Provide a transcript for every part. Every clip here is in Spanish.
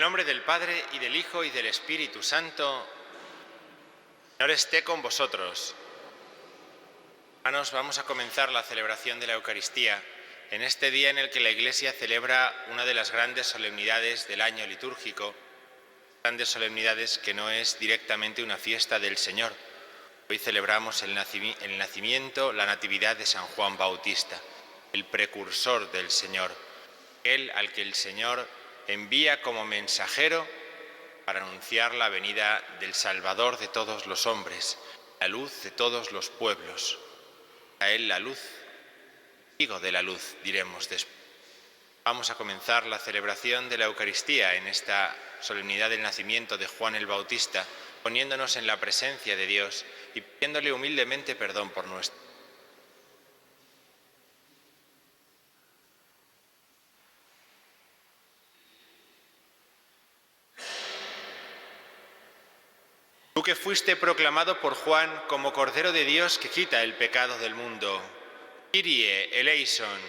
nombre del Padre, y del Hijo, y del Espíritu Santo. El Señor esté con vosotros. Hermanos, vamos a comenzar la celebración de la Eucaristía en este día en el que la Iglesia celebra una de las grandes solemnidades del año litúrgico, grandes solemnidades que no es directamente una fiesta del Señor. Hoy celebramos el nacimiento, la natividad de San Juan Bautista, el precursor del Señor, aquel al que el Señor envía como mensajero para anunciar la venida del Salvador de todos los hombres, la luz de todos los pueblos. A él la luz, hijo de la luz, diremos después. Vamos a comenzar la celebración de la Eucaristía en esta solemnidad del nacimiento de Juan el Bautista, poniéndonos en la presencia de Dios y pidiéndole humildemente perdón por nuestro. Tú que fuiste proclamado por Juan como Cordero de Dios que quita el pecado del mundo, Kyrie eleison.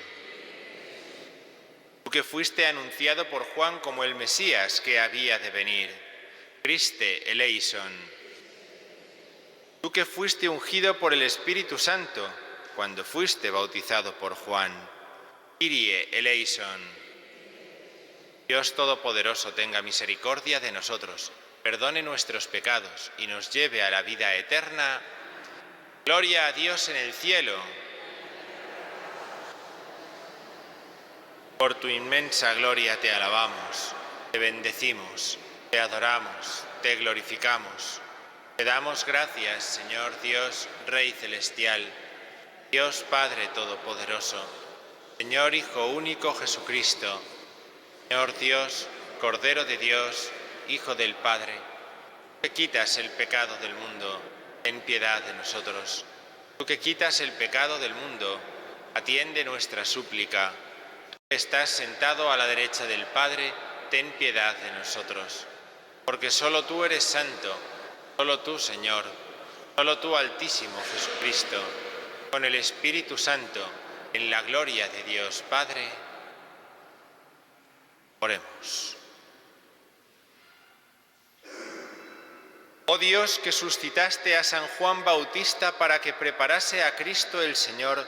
Tú que fuiste anunciado por Juan como el Mesías que había de venir, Christe eleison. Tú que fuiste ungido por el Espíritu Santo cuando fuiste bautizado por Juan, Kyrie eleison. Dios Todopoderoso tenga misericordia de nosotros, perdone nuestros pecados y nos lleve a la vida eterna. Gloria a Dios en el cielo. Por tu inmensa gloria te alabamos, te bendecimos, te adoramos, te glorificamos. Te damos gracias, Señor Dios, Rey celestial, Dios Padre Todopoderoso, Señor Hijo único Jesucristo, Señor Dios, Cordero de Dios, Hijo del Padre, tú que quitas el pecado del mundo, ten piedad de nosotros. Tú que quitas el pecado del mundo, atiende nuestra súplica. Tú que estás sentado a la derecha del Padre, ten piedad de nosotros. Porque solo tú eres santo, solo tú, Señor, solo tú, Altísimo Jesucristo, con el Espíritu Santo, en la gloria de Dios Padre. Oremos. Oh Dios, que suscitaste a San Juan Bautista para que preparase a Cristo el Señor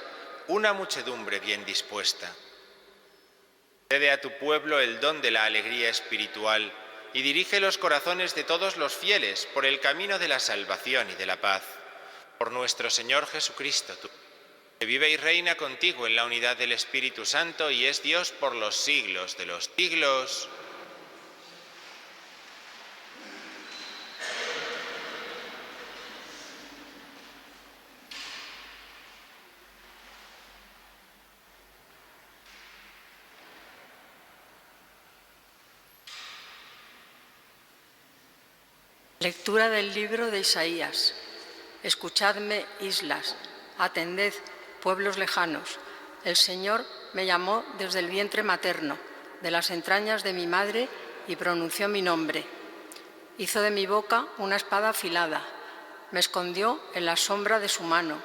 una muchedumbre bien dispuesta. Cede a tu pueblo el don de la alegría espiritual y dirige los corazones de todos los fieles por el camino de la salvación y de la paz. Por nuestro Señor Jesucristo, tú, que vive y reina contigo en la unidad del Espíritu Santo y es Dios por los siglos de los siglos. Lectura del libro de Isaías. Escuchadme, islas, atended, pueblos lejanos. El Señor me llamó desde el vientre materno, de las entrañas de mi madre, y pronunció mi nombre. Hizo de mi boca una espada afilada, me escondió en la sombra de su mano,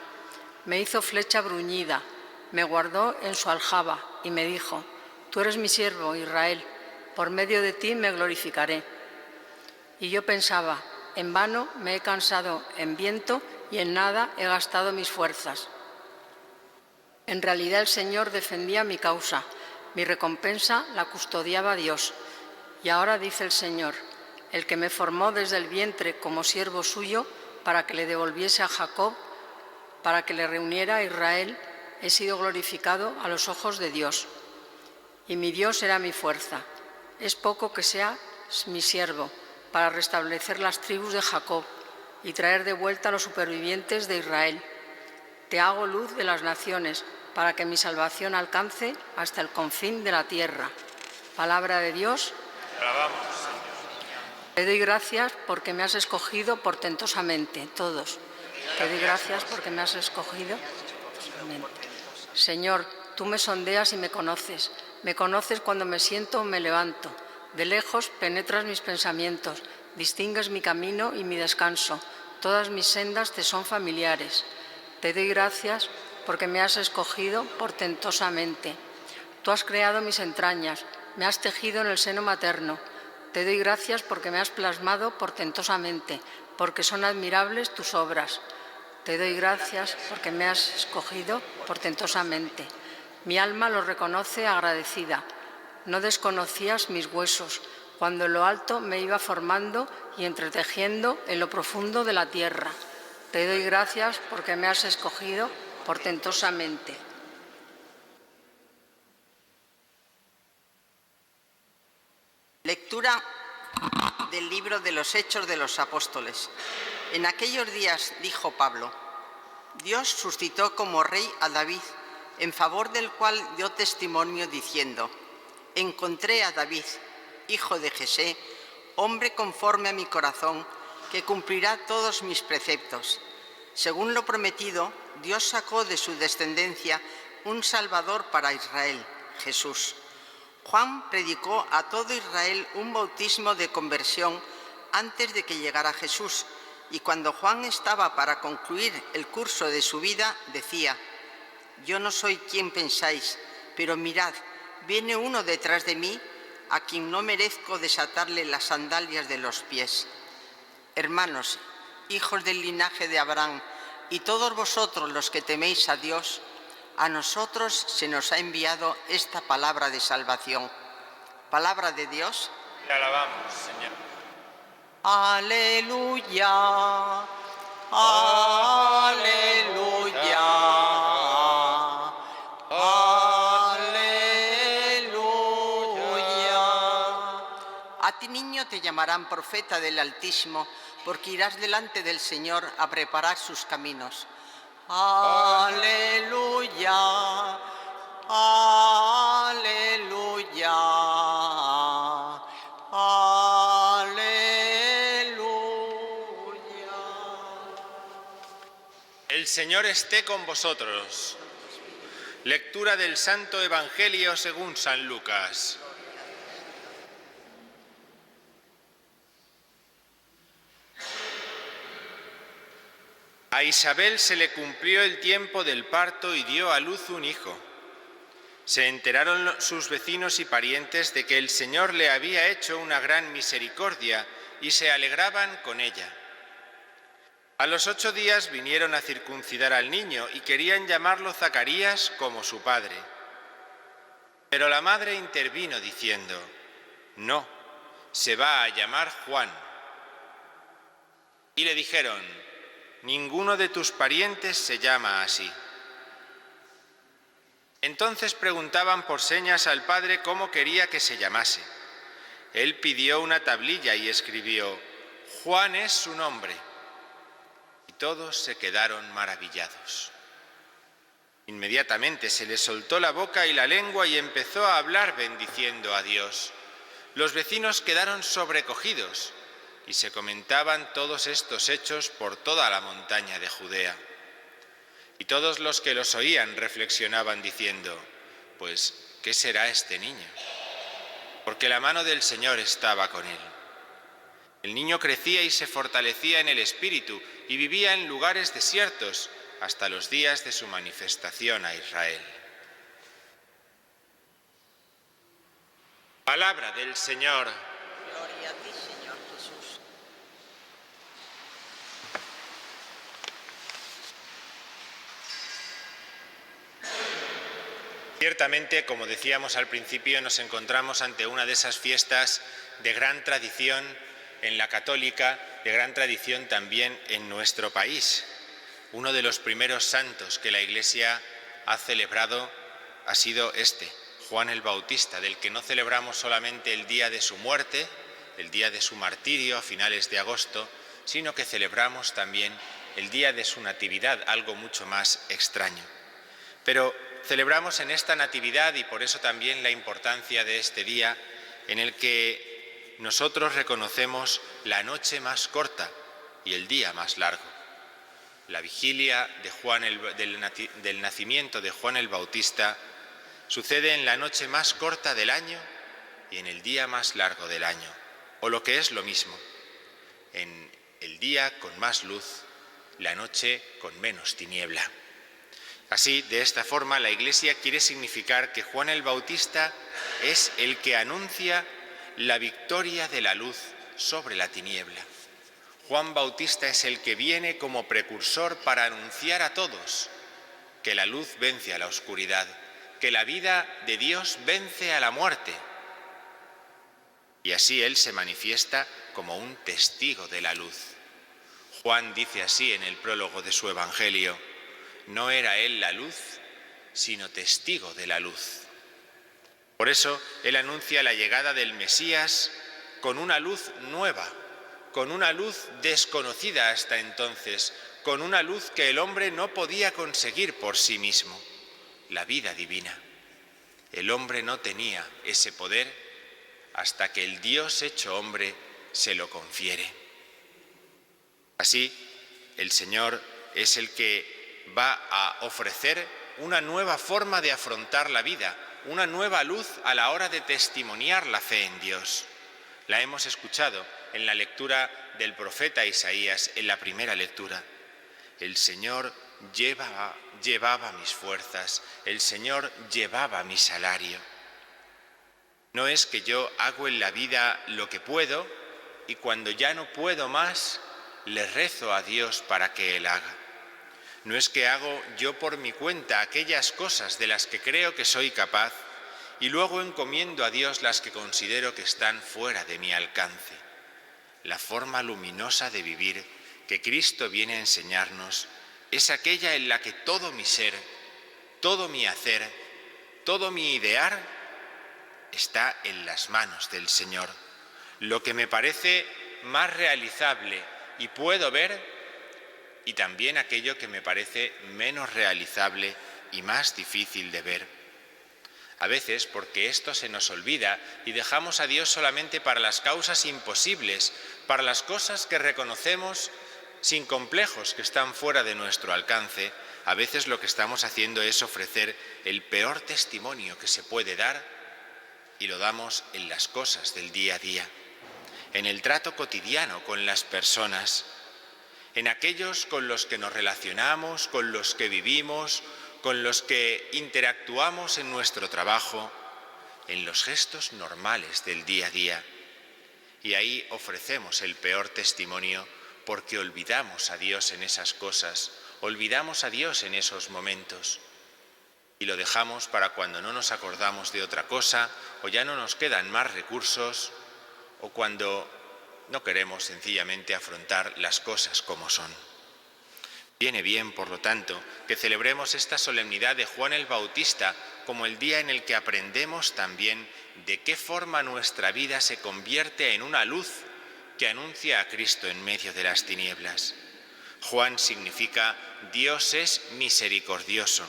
me hizo flecha bruñida, me guardó en su aljaba y me dijo: Tú eres mi siervo, Israel, por medio de ti me glorificaré. Y yo pensaba: en vano me he cansado en viento y en nada he gastado mis fuerzas. En realidad el Señor defendía mi causa, mi recompensa la custodiaba Dios. Y ahora dice el Señor, el que me formó desde el vientre como siervo suyo para que le devolviese a Jacob, para que le reuniera a Israel, he sido glorificado a los ojos de Dios. Y mi Dios será mi fuerza. Es poco que sea mi siervo, para restablecer las tribus de Jacob y traer de vuelta a los supervivientes de Israel. Te hago luz de las naciones, para que mi salvación alcance hasta el confín de la tierra. Palabra de Dios. Alabamos, Señor. Te doy gracias porque me has escogido portentosamente, todos. Te doy gracias porque me has escogido portentosamente. Señor, tú me sondeas y me conoces. Me conoces cuando me siento o me levanto. De lejos penetras mis pensamientos, distingues mi camino y mi descanso. Todas mis sendas te son familiares. Te doy gracias porque me has escogido portentosamente. Tú has creado mis entrañas, me has tejido en el seno materno. Te doy gracias porque me has plasmado portentosamente, porque son admirables tus obras. Te doy gracias porque me has escogido portentosamente. Mi alma lo reconoce agradecida. No desconocías mis huesos, cuando en lo alto me iba formando y entretejiendo en lo profundo de la tierra. Te doy gracias porque me has escogido portentosamente. Lectura del libro de los Hechos de los Apóstoles. En aquellos días dijo Pablo: Dios suscitó como rey a David, en favor del cual dio testimonio diciendo: encontré a David, hijo de Jesé, hombre conforme a mi corazón, que cumplirá todos mis preceptos. Según lo prometido, Dios sacó de su descendencia un Salvador para Israel, Jesús. Juan predicó a todo Israel un bautismo de conversión antes de que llegara Jesús, y cuando Juan estaba para concluir el curso de su vida, decía: yo no soy quien pensáis, pero mirad, viene uno detrás de mí, a quien no merezco desatarle las sandalias de los pies. Hermanos, hijos del linaje de Abraham, y todos vosotros los que teméis a Dios, a nosotros se nos ha enviado esta palabra de salvación. Palabra de Dios. Te alabamos, Señor. Aleluya, aleluya. A ti, niño, te llamarán profeta del Altísimo, porque irás delante del Señor a preparar sus caminos. Aleluya, aleluya, aleluya. El Señor esté con vosotros. Lectura del Santo Evangelio según San Lucas. A Isabel se le cumplió el tiempo del parto y dio a luz un hijo. Se enteraron sus vecinos y parientes de que el Señor le había hecho una gran misericordia y se alegraban con ella. A los 8 días vinieron a circuncidar al niño y querían llamarlo Zacarías como su padre. Pero la madre intervino diciendo: no, se va a llamar Juan. Y le dijeron: ninguno de tus parientes se llama así. Entonces preguntaban por señas al padre cómo quería que se llamase. Él pidió una tablilla y escribió: Juan es su nombre. Y todos se quedaron maravillados. Inmediatamente se le soltó la boca y la lengua y empezó a hablar bendiciendo a Dios. Los vecinos quedaron sobrecogidos y se comentaban todos estos hechos por toda la montaña de Judea. Y todos los que los oían reflexionaban diciendo: pues, ¿qué será este niño? Porque la mano del Señor estaba con él. El niño crecía y se fortalecía en el espíritu y vivía en lugares desiertos hasta los días de su manifestación a Israel. Palabra del Señor. Gloria a ti, Señor Jesús. Ciertamente, como decíamos al principio, nos encontramos ante una de esas fiestas de gran tradición en la católica, de gran tradición también en nuestro país. Uno de los primeros santos que la Iglesia ha celebrado ha sido Juan el Bautista, del que no celebramos solamente el día de su muerte, el día de su martirio a finales de agosto, sino que celebramos también el día de su natividad, algo mucho más extraño. Pero celebramos en esta natividad, y por eso también la importancia de este día, en el que nosotros reconocemos la noche más corta y el día más largo. La vigilia de del nacimiento de Juan el Bautista sucede en la noche más corta del año y en el día más largo del año, o lo que es lo mismo, en el día con más luz, la noche con menos tiniebla. Así, de esta forma, la Iglesia quiere significar que Juan el Bautista es el que anuncia la victoria de la luz sobre la tiniebla. Juan Bautista es el que viene como precursor para anunciar a todos que la luz vence a la oscuridad, que la vida de Dios vence a la muerte. Y así Él se manifiesta como un testigo de la luz. Juan dice así en el prólogo de su Evangelio: no era Él la luz, sino testigo de la luz. Por eso Él anuncia la llegada del Mesías con una luz nueva, con una luz desconocida hasta entonces, con una luz que el hombre no podía conseguir por sí mismo, la vida divina. El hombre no tenía ese poder hasta que el Dios hecho hombre se lo confiere. Así, el Señor es el que va a ofrecer una nueva forma de afrontar la vida, una nueva luz a la hora de testimoniar la fe en Dios. La hemos escuchado en la lectura del profeta Isaías, en la primera lectura. El Señor llevaba mis fuerzas, el Señor llevaba mi salario. No es que yo hago en la vida lo que puedo y cuando ya no puedo más, le rezo a Dios para que Él haga. No es que hago yo por mi cuenta aquellas cosas de las que creo que soy capaz y luego encomiendo a Dios las que considero que están fuera de mi alcance. La forma luminosa de vivir que Cristo viene a enseñarnos es aquella en la que todo mi ser, todo mi hacer, todo mi idear está en las manos del Señor. Lo que me parece más realizable y puedo ver, y también aquello que me parece menos realizable y más difícil de ver. A veces, porque esto se nos olvida y dejamos a Dios solamente para las causas imposibles, para las cosas que reconocemos sin complejos que están fuera de nuestro alcance, a veces lo que estamos haciendo es ofrecer el peor testimonio que se puede dar y lo damos en las cosas del día a día, en el trato cotidiano con las personas, en aquellos con los que nos relacionamos, con los que vivimos, con los que interactuamos en nuestro trabajo, en los gestos normales del día a día. Y ahí ofrecemos el peor testimonio porque olvidamos a Dios en esas cosas, olvidamos a Dios en esos momentos y lo dejamos para cuando no nos acordamos de otra cosa o ya no nos quedan más recursos o cuando no queremos sencillamente afrontar las cosas como son. Viene bien, por lo tanto, que celebremos esta solemnidad de Juan el Bautista como el día en el que aprendemos también de qué forma nuestra vida se convierte en una luz que anuncia a Cristo en medio de las tinieblas. Juan significa Dios es misericordioso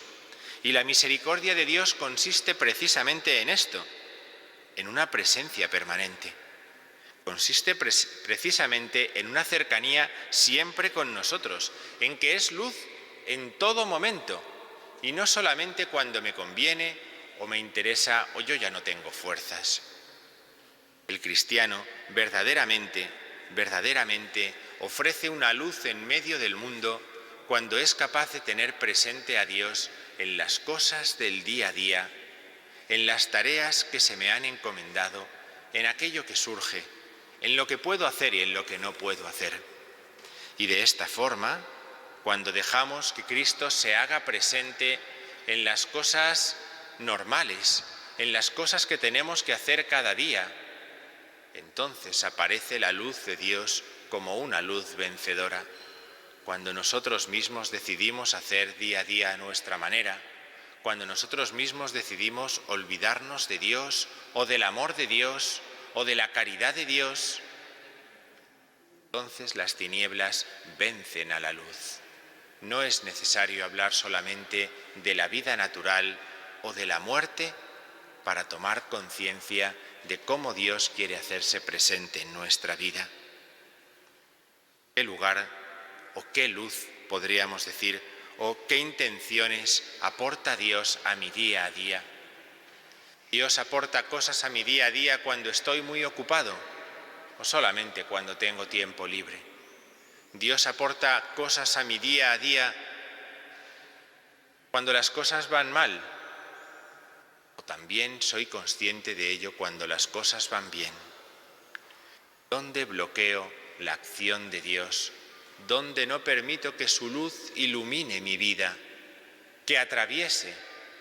y la misericordia de Dios consiste precisamente en esto, en una presencia permanente. Consiste precisamente en una cercanía siempre con nosotros, en que es luz en todo momento y no solamente cuando me conviene o me interesa o yo ya no tengo fuerzas. El cristiano verdaderamente ofrece una luz en medio del mundo cuando es capaz de tener presente a Dios en las cosas del día a día, en las tareas que se me han encomendado, en aquello que surge, en lo que puedo hacer y en lo que no puedo hacer. Y de esta forma, cuando dejamos que Cristo se haga presente en las cosas normales, en las cosas que tenemos que hacer cada día, entonces aparece la luz de Dios como una luz vencedora. Cuando nosotros mismos decidimos hacer día a día a nuestra manera, cuando nosotros mismos decidimos olvidarnos de Dios o del amor de Dios o de la caridad de Dios, entonces las tinieblas vencen a la luz. No es necesario hablar solamente de la vida natural o de la muerte para tomar conciencia de cómo Dios quiere hacerse presente en nuestra vida. ¿Qué lugar o qué luz, podríamos decir, o qué intenciones aporta Dios a mi día a día? ¿Dios aporta cosas a mi día a día cuando estoy muy ocupado o solamente cuando tengo tiempo libre? ¿Dios aporta cosas a mi día a día cuando las cosas van mal? ¿O también soy consciente de ello cuando las cosas van bien? donde bloqueo la acción de Dios, donde no permito que su luz ilumine mi vida, que atraviese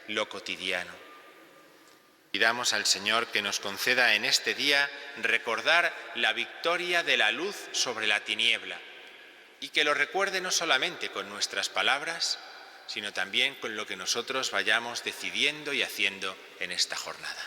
lo cotidiano. Pidamos al Señor que nos conceda en este día recordar la victoria de la luz sobre la tiniebla y que lo recuerde no solamente con nuestras palabras, sino también con lo que nosotros vayamos decidiendo y haciendo en esta jornada.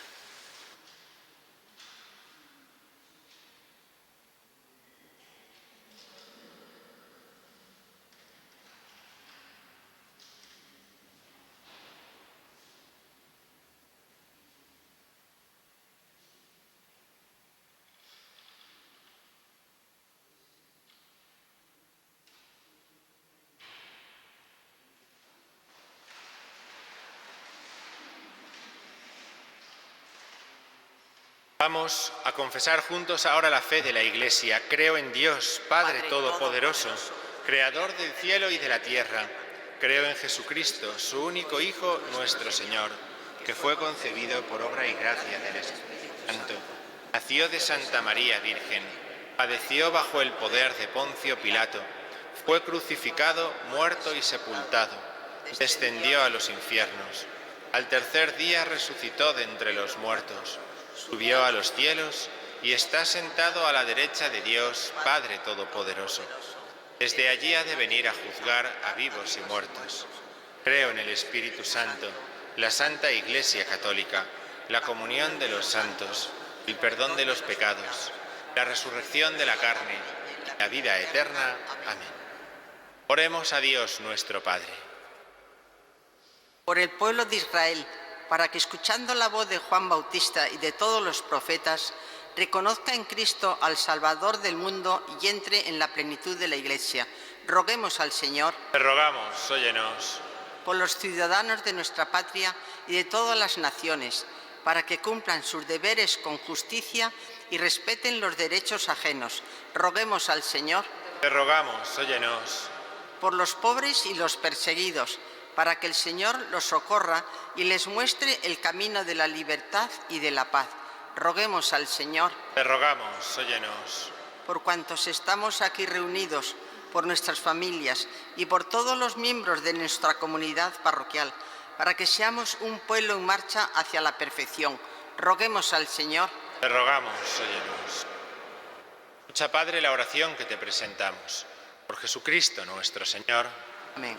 Vamos a confesar juntos ahora la fe de la Iglesia. Creo en Dios, Padre Todopoderoso, Creador del cielo y de la tierra. Creo en Jesucristo, su único Hijo, nuestro Señor, que fue concebido por obra y gracia del Espíritu Santo. Nació de Santa María Virgen, padeció bajo el poder de Poncio Pilato, fue crucificado, muerto y sepultado, descendió a los infiernos. Al tercer día resucitó de entre los muertos. Subió a los cielos y está sentado a la derecha de Dios, Padre Todopoderoso. Desde allí ha de venir a juzgar a vivos y muertos. Creo en el Espíritu Santo, la Santa Iglesia Católica, la comunión de los santos, el perdón de los pecados, la resurrección de la carne y la vida eterna. Amén. Oremos a Dios nuestro Padre. Por el pueblo de Israel, para que escuchando la voz de Juan Bautista y de todos los profetas, reconozca en Cristo al Salvador del mundo y entre en la plenitud de la Iglesia. Roguemos al Señor. Te rogamos, óyenos. Por los ciudadanos de nuestra patria y de todas las naciones, para que cumplan sus deberes con justicia y respeten los derechos ajenos. Roguemos al Señor. Te rogamos, óyenos. Por los pobres y los perseguidos, para que el Señor los socorra y les muestre el camino de la libertad y de la paz. Roguemos al Señor. Te rogamos, óyenos. Por cuantos estamos aquí reunidos, por nuestras familias y por todos los miembros de nuestra comunidad parroquial, para que seamos un pueblo en marcha hacia la perfección. Roguemos al Señor. Te rogamos, óyenos. Escucha, Padre, la oración que te presentamos. Por Jesucristo nuestro Señor. Amén.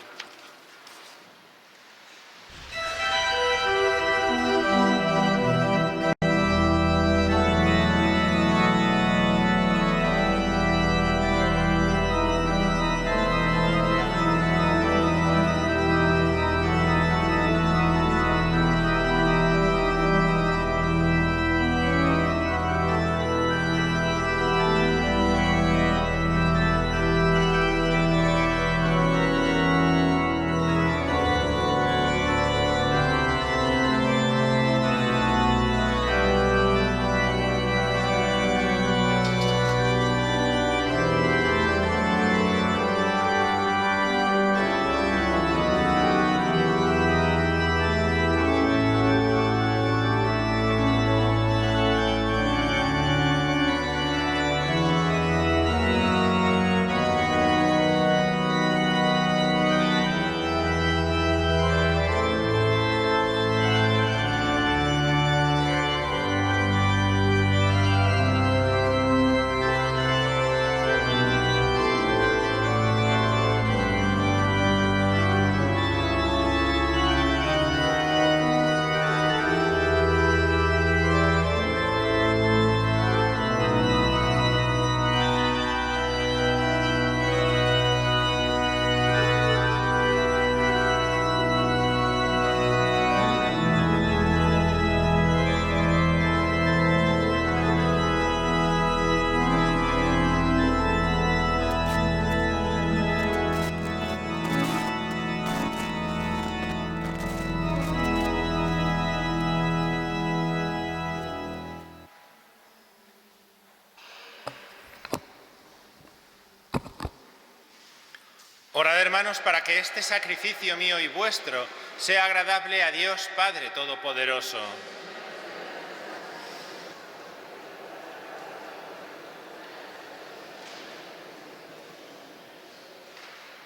Orad, hermanos, para que este sacrificio mío y vuestro sea agradable a Dios Padre Todopoderoso.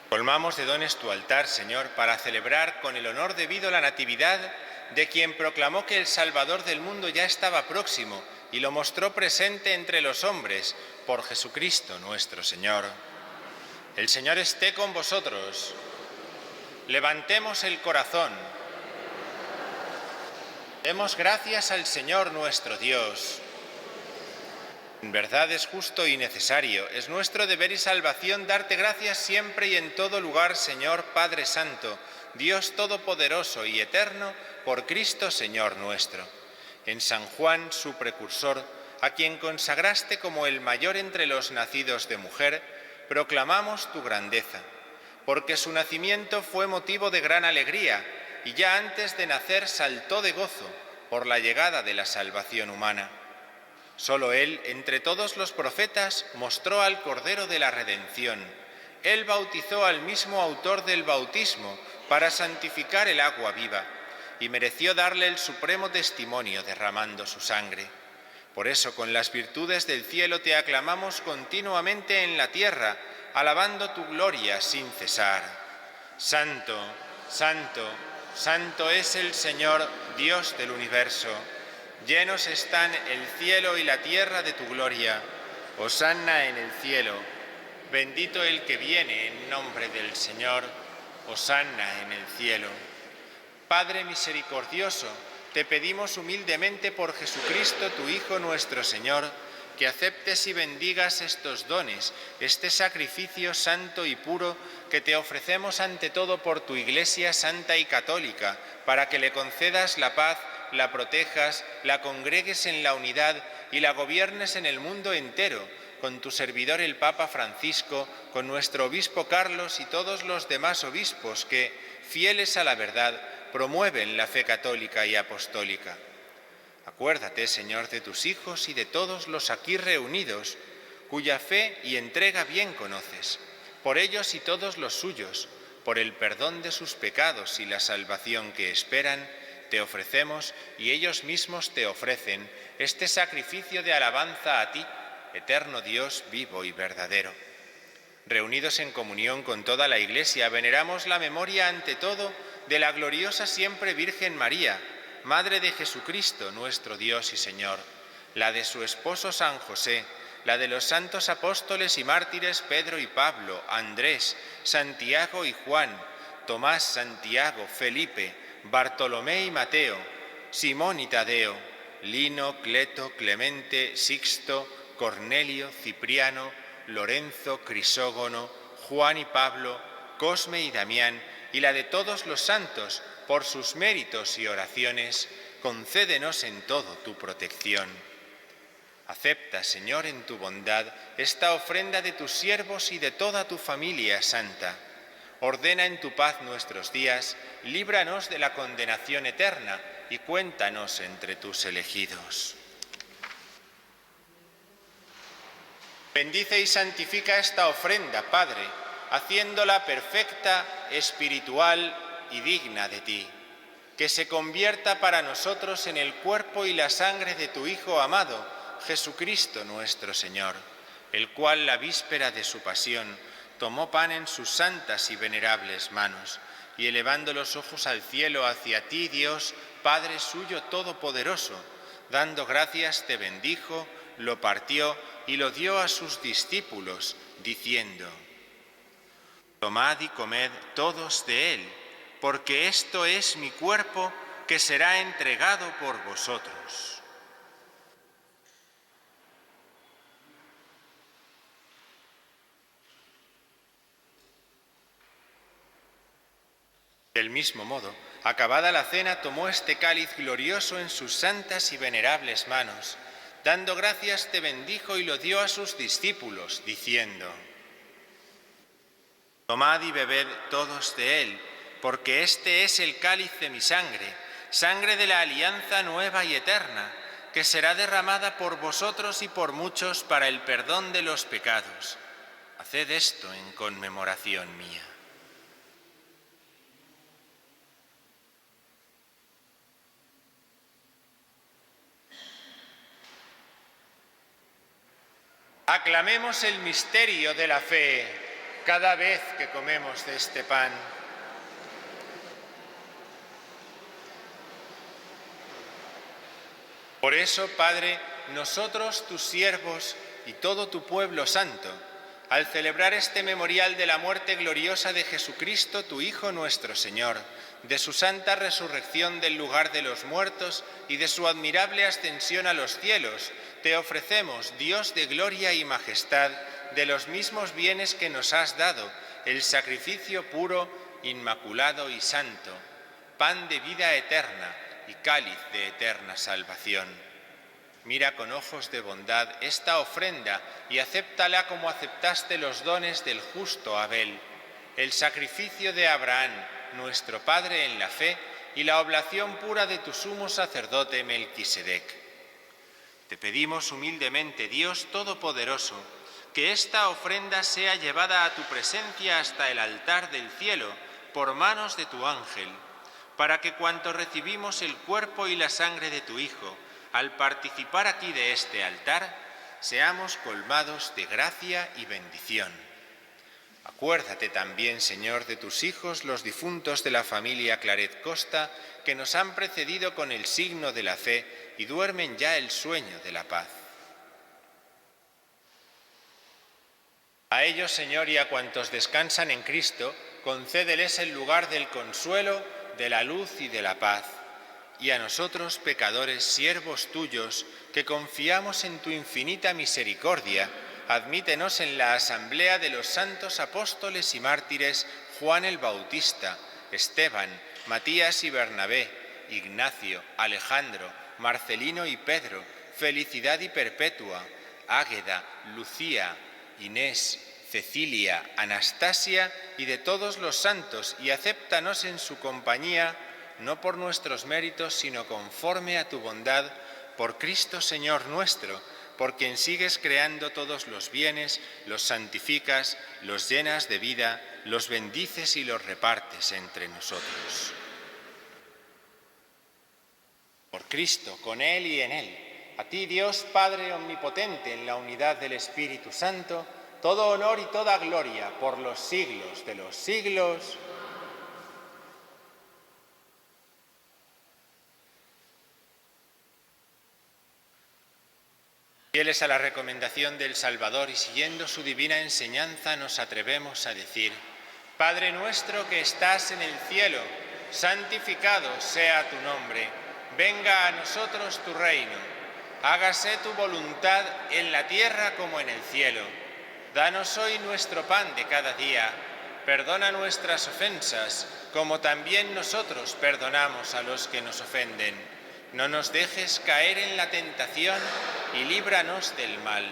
Colmamos de dones tu altar, Señor, para celebrar con el honor debido la natividad de quien proclamó que el Salvador del mundo ya estaba próximo y lo mostró presente entre los hombres, por Jesucristo nuestro Señor. El Señor esté con vosotros. Levantemos el corazón. Demos gracias al Señor nuestro Dios. En verdad es justo y necesario, es nuestro deber y salvación darte gracias siempre y en todo lugar, Señor Padre Santo, Dios Todopoderoso y Eterno, por Cristo Señor nuestro. En San Juan, su precursor, a quien consagraste como el mayor entre los nacidos de mujer, proclamamos tu grandeza, porque su nacimiento fue motivo de gran alegría, y ya antes de nacer saltó de gozo por la llegada de la salvación humana. Solo Él, entre todos los profetas, mostró al Cordero de la Redención. Él bautizó al mismo autor del bautismo para santificar el agua viva, y mereció darle el supremo testimonio derramando su sangre. Por eso, con las virtudes del cielo te aclamamos continuamente en la tierra, alabando tu gloria sin cesar. Santo, santo, santo es el Señor, Dios del universo. Llenos están el cielo y la tierra de tu gloria. Hosanna en el cielo. Bendito el que viene en nombre del Señor. Hosanna en el cielo. Padre misericordioso, te pedimos humildemente por Jesucristo, tu Hijo nuestro Señor, que aceptes y bendigas estos dones, este sacrificio santo y puro que te ofrecemos ante todo por tu Iglesia santa y católica, para que le concedas la paz, la protejas, la congregues en la unidad y la gobiernes en el mundo entero, con tu servidor el Papa Francisco, con nuestro obispo Carlos y todos los demás obispos que, fieles a la verdad, promueven la fe católica y apostólica. Acuérdate, Señor, de tus hijos y de todos los aquí reunidos, cuya fe y entrega bien conoces, por ellos y todos los suyos, por el perdón de sus pecados y la salvación que esperan, te ofrecemos y ellos mismos te ofrecen este sacrificio de alabanza a ti, eterno Dios vivo y verdadero. Reunidos en comunión con toda la Iglesia, veneramos la memoria ante todo de la gloriosa siempre Virgen María, Madre de Jesucristo, nuestro Dios y Señor, la de su esposo San José, la de los santos apóstoles y mártires Pedro y Pablo, Andrés, Santiago y Juan, Tomás, Santiago, Felipe, Bartolomé y Mateo, Simón y Tadeo, Lino, Cleto, Clemente, Sixto, Cornelio, Cipriano, Lorenzo, Crisógono, Juan y Pablo, Cosme y Damián, y la de todos los santos, por sus méritos y oraciones, concédenos en todo tu protección. Acepta, Señor, en tu bondad, esta ofrenda de tus siervos y de toda tu familia santa. Ordena en tu paz nuestros días, líbranos de la condenación eterna y cuéntanos entre tus elegidos. Bendice y santifica esta ofrenda, Padre, haciéndola perfecta, espiritual y digna de ti. Que se convierta para nosotros en el cuerpo y la sangre de tu Hijo amado, Jesucristo nuestro Señor, el cual la víspera de su pasión tomó pan en sus santas y venerables manos, y elevando los ojos al cielo hacia ti, Dios, Padre suyo todopoderoso, dando gracias te bendijo, lo partió y lo dio a sus discípulos, diciendo: Tomad y comed todos de él, porque esto es mi cuerpo que será entregado por vosotros. Del mismo modo, acabada la cena, tomó este cáliz glorioso en sus santas y venerables manos. Dando gracias te bendijo y lo dio a sus discípulos, diciendo: Tomad y bebed todos de él, porque este es el cáliz de mi sangre, sangre de la alianza nueva y eterna, que será derramada por vosotros y por muchos para el perdón de los pecados. Haced esto en conmemoración mía. Aclamemos el misterio de la fe. cada vez que comemos de este pan. Por eso, Padre, nosotros, tus siervos y todo tu pueblo santo, al celebrar este memorial de la muerte gloriosa de Jesucristo, tu Hijo nuestro Señor, de su santa resurrección del lugar de los muertos y de su admirable ascensión a los cielos, te ofrecemos, Dios de gloria y majestad, de los mismos bienes que nos has dado, el sacrificio puro, inmaculado y santo, pan de vida eterna y cáliz de eterna salvación. Mira con ojos de bondad esta ofrenda y acéptala como aceptaste los dones del justo Abel, el sacrificio de Abraham, nuestro Padre en la fe, y la oblación pura de tu sumo sacerdote Melquisedec. Te pedimos humildemente, Dios Todopoderoso, que esta ofrenda sea llevada a tu presencia hasta el altar del cielo por manos de tu ángel, para que cuanto recibimos el cuerpo y la sangre de tu Hijo, al participar aquí de este altar, seamos colmados de gracia y bendición. Acuérdate también, Señor, de tus hijos, los difuntos de la familia Claret Costa, que nos han precedido con el signo de la fe y duermen ya el sueño de la paz. A ellos, Señor, y a cuantos descansan en Cristo, concédeles el lugar del consuelo, de la luz y de la paz. Y a nosotros, pecadores, siervos tuyos, que confiamos en tu infinita misericordia, admítenos en la asamblea de los santos apóstoles y mártires Juan el Bautista, Esteban, Matías y Bernabé, Ignacio, Alejandro, Marcelino y Pedro, Felicidad y Perpetua, Águeda, Lucía, Inés, Cecilia, Anastasia y de todos los santos, y acéptanos en su compañía, no por nuestros méritos, sino conforme a tu bondad, por Cristo Señor nuestro, por quien sigues creando todos los bienes, los santificas, los llenas de vida, los bendices y los repartes entre nosotros. Por Cristo, con Él y en Él, a ti, Dios Padre omnipotente, en la unidad del Espíritu Santo, todo honor y toda gloria por los siglos de los siglos. Fieles a la recomendación del Salvador y siguiendo su divina enseñanza, nos atrevemos a decir: Padre nuestro que estás en el cielo, santificado sea tu nombre. Venga a nosotros tu reino. Hágase tu voluntad en la tierra como en el cielo. Danos hoy nuestro pan de cada día. Perdona nuestras ofensas, como también nosotros perdonamos a los que nos ofenden. No nos dejes caer en la tentación y líbranos del mal.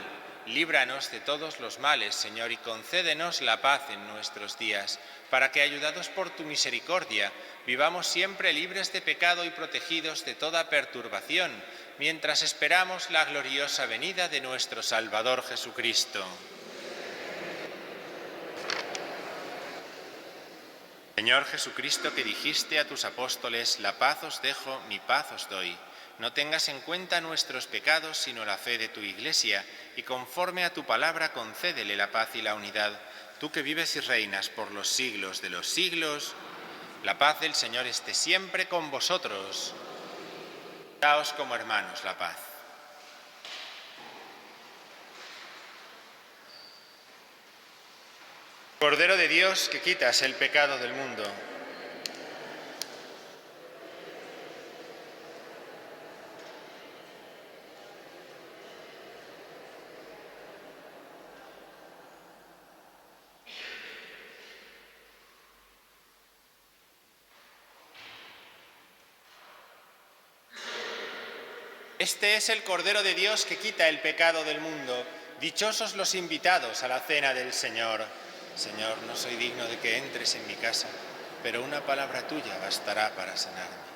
Líbranos de todos los males, Señor, y concédenos la paz en nuestros días, para que, ayudados por tu misericordia, vivamos siempre libres de pecado y protegidos de toda perturbación, mientras esperamos la gloriosa venida de nuestro Salvador Jesucristo. Señor Jesucristo, que dijiste a tus apóstoles: la paz os dejo, mi paz os doy. No tengas en cuenta nuestros pecados, sino la fe de tu Iglesia, y conforme a tu palabra concédele la paz y la unidad. Tú que vives y reinas por los siglos de los siglos, la paz del Señor esté siempre con vosotros. Daos como hermanos la paz. Cordero de Dios, que quitas el pecado del mundo. Este es el Cordero de Dios que quita el pecado del mundo. Dichosos los invitados a la cena del Señor. Señor, no soy digno de que entres en mi casa, pero una palabra tuya bastará para sanarme.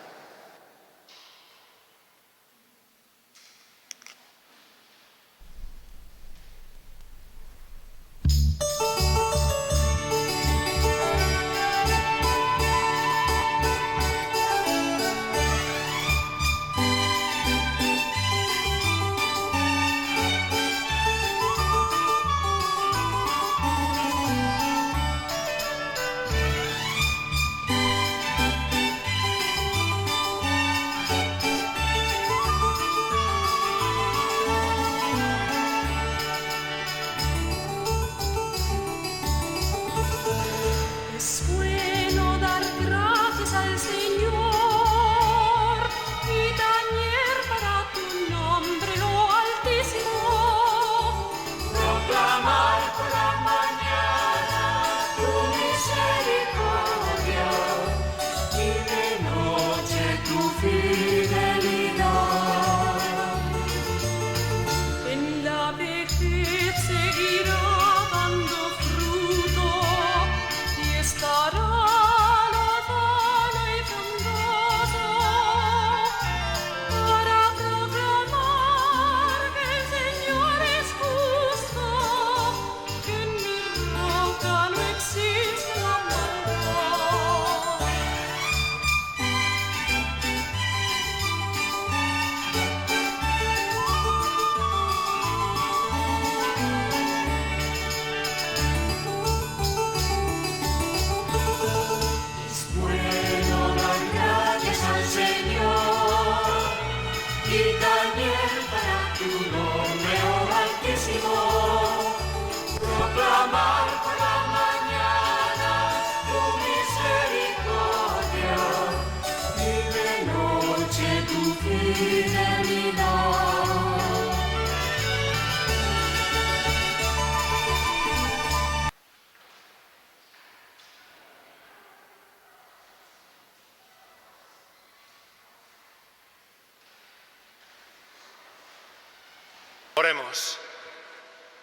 Oremos.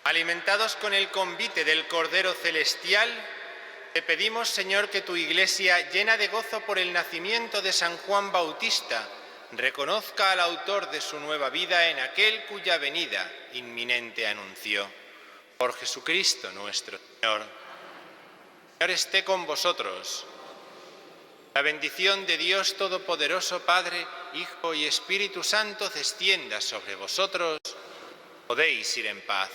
Alimentados con el convite del Cordero Celestial, te pedimos, Señor, que tu Iglesia, llena de gozo por el nacimiento de San Juan Bautista, reconozca al autor de su nueva vida en aquel cuya venida inminente anunció. Por Jesucristo nuestro Señor. Señor esté con vosotros. La bendición de Dios Todopoderoso, Padre, Hijo y Espíritu Santo, descienda sobre vosotros. Podéis ir en paz.